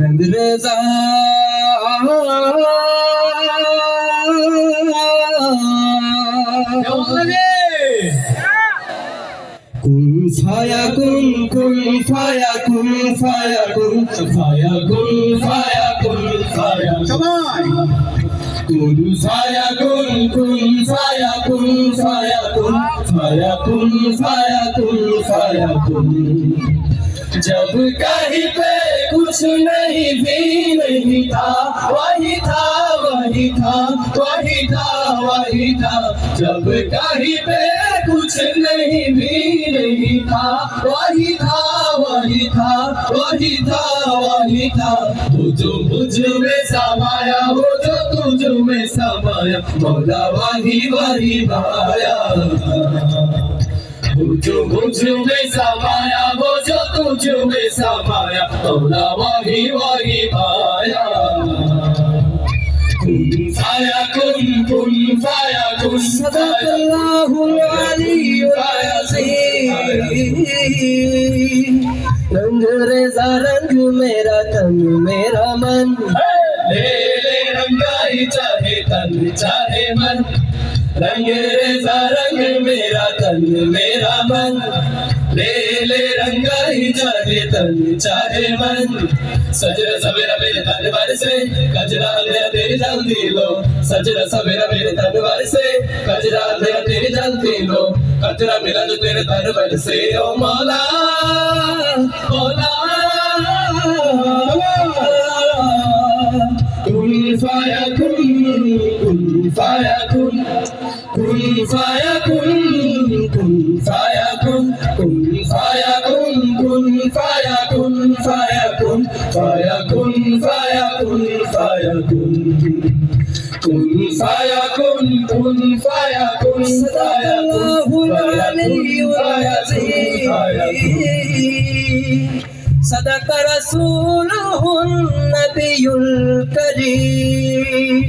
रंगरेज़ा कुन फायाकुन कुन फायाकुन फायाकुन फायाकुन फायाकुन फायाकुन कुन फायाकुन कुन फायाकुन फायाकुन फायाकुन फायाकुन फायाकुन जब कहीं पे कुछ नहीं भी नहीं था वही था वही था वही था वही था जब कहीं पे कुछ नहीं भी नहीं था वही था वही था वही था वही था वो जो मुझ में समाया वो जो तुझ में समाया मौला वही वही पाया वो जो मुझ में समाया वो जो तुझ में समाया मौला वही वही पाया कुन फायाकुन सदक़ल्लाहुल अलीयुल अज़ीम रंगरेज़ा रंग मेरा तन मेरा मन ले ले रंगाई चाहे तन चाहे मन रंगरेज़ा रंग मेरा तन मेरा मन ले ले रंगाई चाहे तन चाहे मन सजरा सवेरा मेरे तन से कजरा अंधेरा तेरी जलती लो सजरा सवेरा मेरे तन से कजरा अंधेरा तेरी जलती लो कजरा मिला जो तेरे तन से ओ मौला मौला कुन फायाकुन कुन फायाकुन कुन फायाकुन कुन फायाकुन कुन फायाकुन कुन फायाकुन फायाकुन फायाकुन फायाकुन फायाकुन कुन फायाकुन कुन फायाकुन सदक़ल्लाहुल अलीयुल अज़ीम सदक़ रसूलुहुन नबियुल करीम।